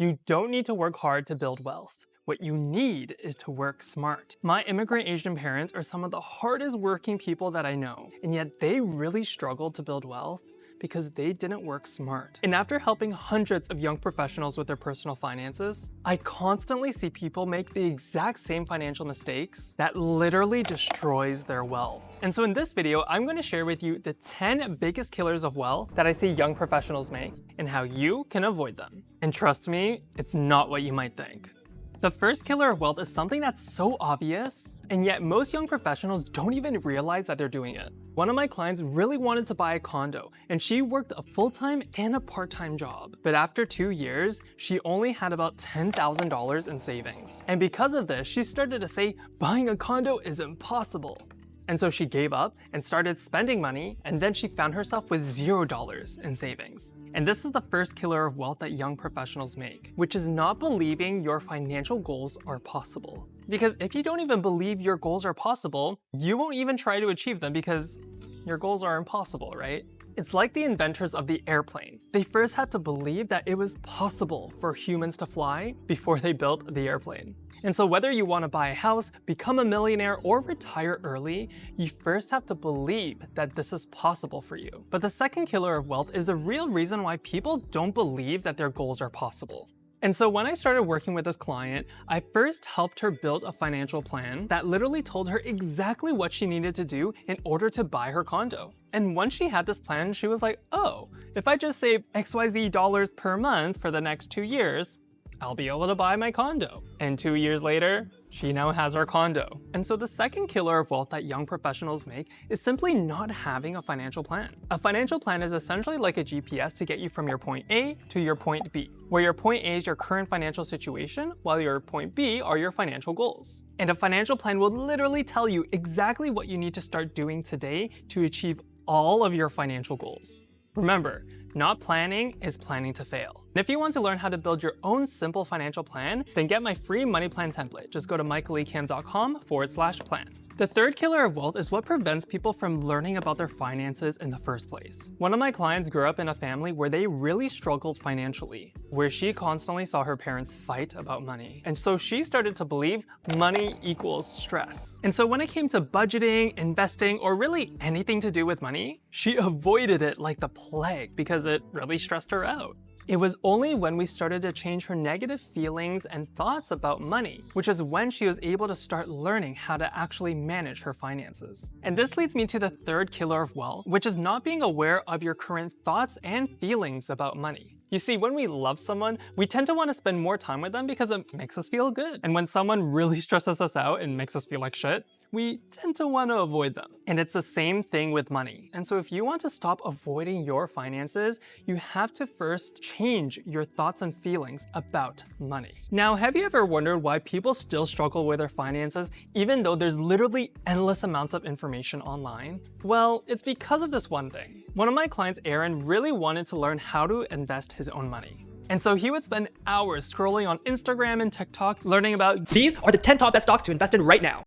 You don't need to work hard to build wealth. What you need is to work smart. My immigrant Asian parents are some of the hardest working people that I know, and yet they really struggled to build wealth because they didn't work smart. And after helping hundreds of young professionals with their personal finances, I constantly see people make the exact same financial mistakes that literally destroys their wealth. And so in this video, I'm going to share with you the 10 biggest killers of wealth that I see young professionals make and how you can avoid them. And trust me, it's not what you might think. The first killer of wealth is something that's so obvious, and yet most young professionals don't even realize that they're doing it. One of my clients really wanted to buy a condo, and she worked a full-time and a part-time job. But after 2 years, she only had about $10,000 in savings. And because of this, she started to say buying a condo is impossible. And so she gave up and started spending money, and then she found herself with $0 in savings. And this is the first killer of wealth that young professionals make, which is not believing your financial goals are possible. Because if you don't even believe your goals are possible, you won't even try to achieve them because your goals are impossible, right? It's like the inventors of the airplane. They first had to believe that it was possible for humans to fly before they built the airplane. And so whether you want to buy a house, become a millionaire, or retire early, you first have to believe that this is possible for you. But the second killer of wealth is a real reason why people don't believe that their goals are possible. And so when I started working with this client, I first helped her build a financial plan that literally told her exactly what she needed to do in order to buy her condo. And once she had this plan, she was like, oh, if I just save XYZ dollars per month for the next 2 years, I'll be able to buy my condo. And 2 years later, she now has her condo. And so the second killer of wealth that young professionals make is simply not having a financial plan. A financial plan is essentially like a GPS to get you from your point A to your point B, where your point A is your current financial situation, while your point B are your financial goals. And a financial plan will literally tell you exactly what you need to start doing today to achieve all of your financial goals. Remember, not planning is planning to fail. And if you want to learn how to build your own simple financial plan, then get my free money plan template. Just go to michaeleecam.com/plan. The third killer of wealth is what prevents people from learning about their finances in the first place. One of my clients grew up in a family where they really struggled financially, where she constantly saw her parents fight about money. And so she started to believe money equals stress. And so when it came to budgeting, investing, or really anything to do with money, she avoided it like the plague because it really stressed her out. It was only when we started to change her negative feelings and thoughts about money, which is when she was able to start learning how to actually manage her finances. And this leads me to the third killer of wealth, which is not being aware of your current thoughts and feelings about money. You see, when we love someone, we tend to want to spend more time with them because it makes us feel good. And when someone really stresses us out and makes us feel like shit, we tend to want to avoid them. And it's the same thing with money. And so if you want to stop avoiding your finances, you have to first change your thoughts and feelings about money. Now, have you ever wondered why people still struggle with their finances even though there's literally endless amounts of information online? Well, it's because of this one thing. One of my clients, Aaron, really wanted to learn how to invest his own money. And so he would spend hours scrolling on Instagram and TikTok learning about These are the 10 top best stocks to invest in right now.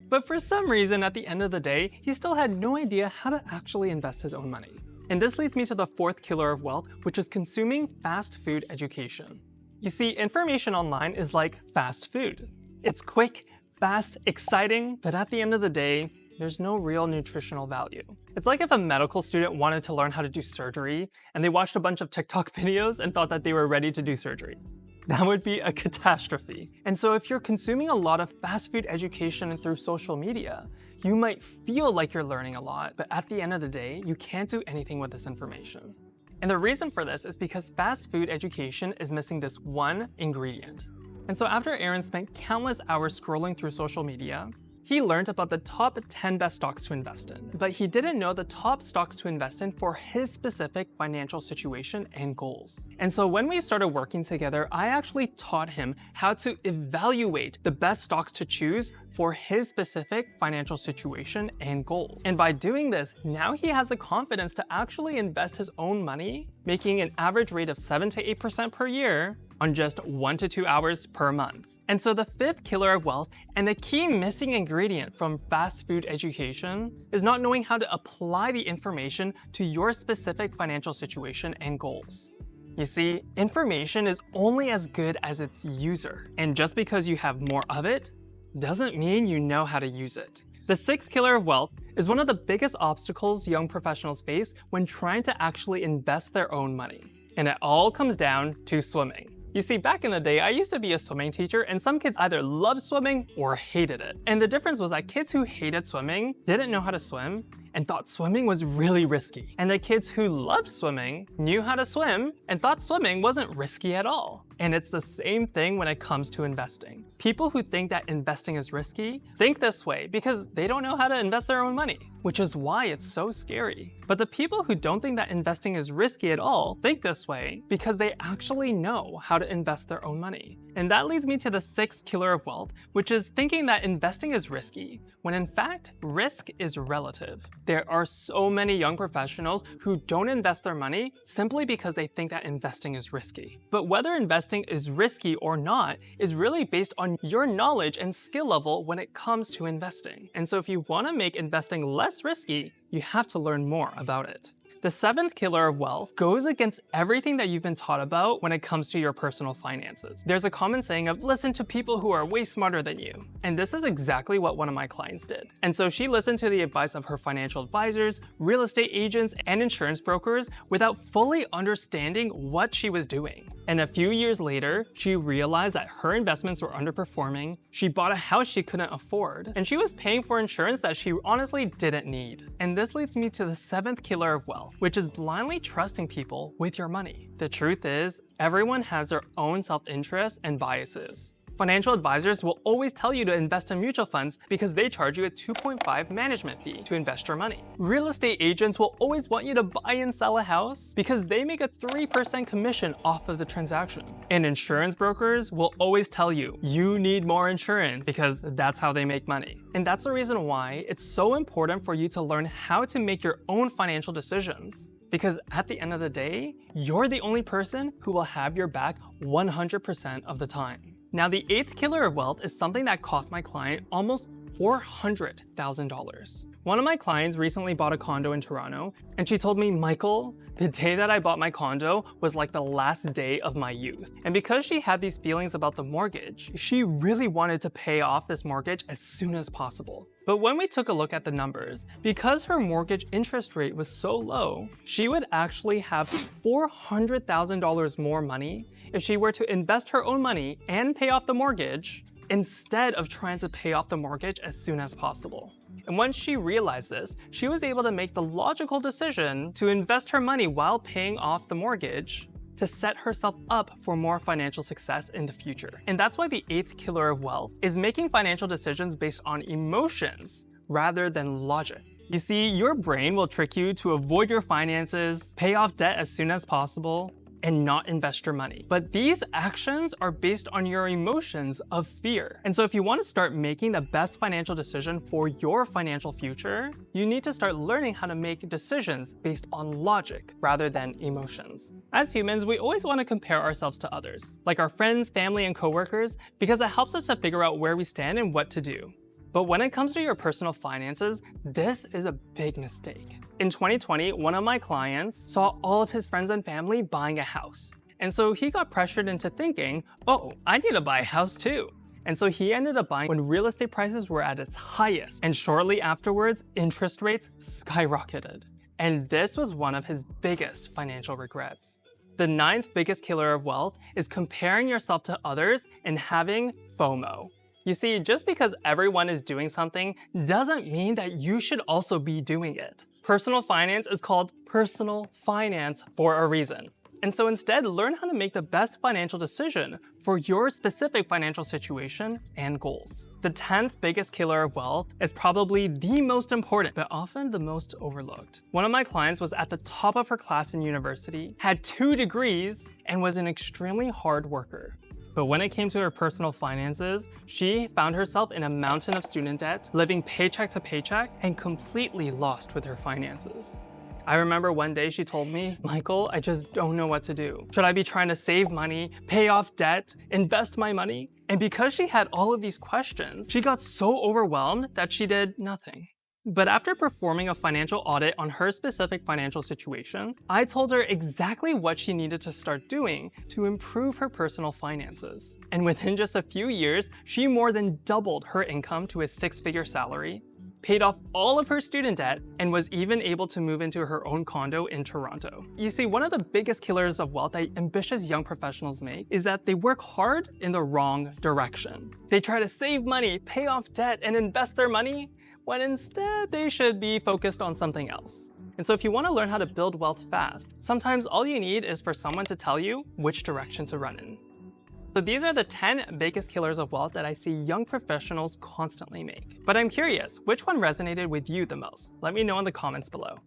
But for some reason, at the end of the day, he still had no idea how to actually invest his own money. And this leads me to the fourth killer of wealth, which is consuming fast food education. You see, information online is like fast food. It's quick, fast, exciting, but at the end of the day, there's no real nutritional value. It's like if a medical student wanted to learn how to do surgery, and they watched a bunch of TikTok videos and thought that they were ready to do surgery. That would be a catastrophe. And so if you're consuming a lot of fast food education through social media, you might feel like you're learning a lot, but at the end of the day, you can't do anything with this information. And the reason for this is because fast food education is missing this one ingredient. And so after Aaron spent countless hours scrolling through social media, he learned about the top 10 best stocks to invest in, but he didn't know the top stocks to invest in for his specific financial situation and goals. And so when we started working together, I actually taught him how to evaluate the best stocks to choose for his specific financial situation and goals. And by doing this, now he has the confidence to actually invest his own money, making an average rate of 7 to 8% per year on just 1 to 2 hours per month. And so the fifth killer of wealth and the key missing ingredient from fast food education is not knowing how to apply the information to your specific financial situation and goals. You see, information is only as good as its user, and just because you have more of it doesn't mean you know how to use it. The sixth killer of wealth is one of the biggest obstacles young professionals face when trying to actually invest their own money. And it all comes down to swimming. You see, back in the day, I used to be a swimming teacher, and some kids either loved swimming or hated it. And the difference was that kids who hated swimming didn't know how to swim and thought swimming was really risky. And the kids who loved swimming knew how to swim and thought swimming wasn't risky at all. And it's the same thing when it comes to investing. People who think that investing is risky think this way because they don't know how to invest their own money, which is why it's so scary. But the people who don't think that investing is risky at all think this way because they actually know how to invest their own money. And that leads me to the sixth killer of wealth, which is thinking that investing is risky, when in fact, risk is relative. There are so many young professionals who don't invest their money simply because they think that investing is risky. But whether investing is risky or not is really based on your knowledge and skill level when it comes to investing. And so if you want to make investing less risky, you have to learn more about it. The seventh killer of wealth goes against everything that you've been taught about when it comes to your personal finances. There's a common saying of listen to people who are way smarter than you. And this is exactly what one of my clients did. And so she listened to the advice of her financial advisors, real estate agents, and insurance brokers without fully understanding what she was doing. And a few years later, she realized that her investments were underperforming, she bought a house she couldn't afford, and she was paying for insurance that she honestly didn't need. And this leads me to the seventh killer of wealth, which is blindly trusting people with your money. The truth is, everyone has their own self-interest and biases. Financial advisors will always tell you to invest in mutual funds because they charge you a 2.5 management fee to invest your money. Real estate agents will always want you to buy and sell a house because they make a 3% commission off of the transaction. And insurance brokers will always tell you need more insurance because that's how they make money. And that's the reason why it's so important for you to learn how to make your own financial decisions. Because at the end of the day, you're the only person who will have your back 100% of the time. Now, the eighth killer of wealth is something that cost my client almost $400,000. One of my clients recently bought a condo in Toronto, and she told me, Michael, the day that I bought my condo was like the last day of my youth. And because she had these feelings about the mortgage, she really wanted to pay off this mortgage as soon as possible. But when we took a look at the numbers, because her mortgage interest rate was so low, she would actually have $400,000 more money if she were to invest her own money and pay off the mortgage instead of trying to pay off the mortgage as soon as possible. And once she realized this, she was able to make the logical decision to invest her money while paying off the mortgage to set herself up for more financial success in the future. And that's why the eighth killer of wealth is making financial decisions based on emotions rather than logic. You see, your brain will trick you to avoid your finances, pay off debt as soon as possible, and not invest your money. But these actions are based on your emotions of fear. And so if you want to start making the best financial decision for your financial future, you need to start learning how to make decisions based on logic rather than emotions. As humans, we always want to compare ourselves to others, like our friends, family, and coworkers, because it helps us to figure out where we stand and what to do. But when it comes to your personal finances, this is a big mistake. In 2020, one of my clients saw all of his friends and family buying a house. And so he got pressured into thinking, oh, I need to buy a house too. And so he ended up buying when real estate prices were at its highest. And shortly afterwards, interest rates skyrocketed. And this was one of his biggest financial regrets. The ninth biggest killer of wealth is comparing yourself to others and having FOMO. You see, just because everyone is doing something doesn't mean that you should also be doing it. Personal finance is called personal finance for a reason. And so instead, learn how to make the best financial decision for your specific financial situation and goals. The 10th biggest killer of wealth is probably the most important, but often the most overlooked. One of my clients was at the top of her class in university, had 2 degrees, and was an extremely hard worker. But when it came to her personal finances, she found herself in a mountain of student debt, living paycheck to paycheck, and completely lost with her finances. I remember one day she told me, Michael, I just don't know what to do. Should I be trying to save money, pay off debt, invest my money? And because she had all of these questions, she got so overwhelmed that she did nothing. But after performing a financial audit on her specific financial situation, I told her exactly what she needed to start doing to improve her personal finances. And within just a few years, she more than doubled her income to a six-figure salary, paid off all of her student debt, and was even able to move into her own condo in Toronto. You see, one of the biggest killers of wealth that ambitious young professionals make is that they work hard in the wrong direction. They try to save money, pay off debt, and invest their money, when instead they should be focused on something else. And so if you want to learn how to build wealth fast, sometimes all you need is for someone to tell you which direction to run in. So these are the 10 biggest killers of wealth that I see young professionals constantly make. But I'm curious, which one resonated with you the most? Let me know in the comments below.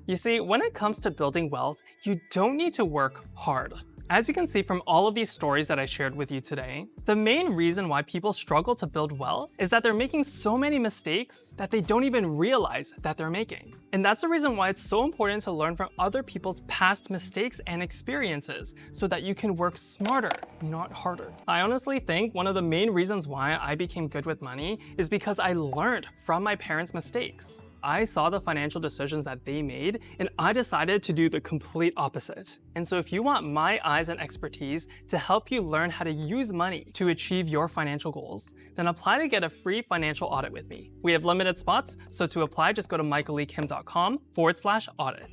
You see, when it comes to building wealth, you don't need to work hard. As you can see from all of these stories that I shared with you today, the main reason why people struggle to build wealth is that they're making so many mistakes that they don't even realize that they're making. And that's the reason why it's so important to learn from other people's past mistakes and experiences so that you can work smarter, not harder. I honestly think one of the main reasons why I became good with money is because I learned from my parents' mistakes. I saw the financial decisions that they made, and I decided to do the complete opposite. And so if you want my eyes and expertise to help you learn how to use money to achieve your financial goals, then apply to get a free financial audit with me. We have limited spots, so to apply, just go to michaelleekim.com/audit.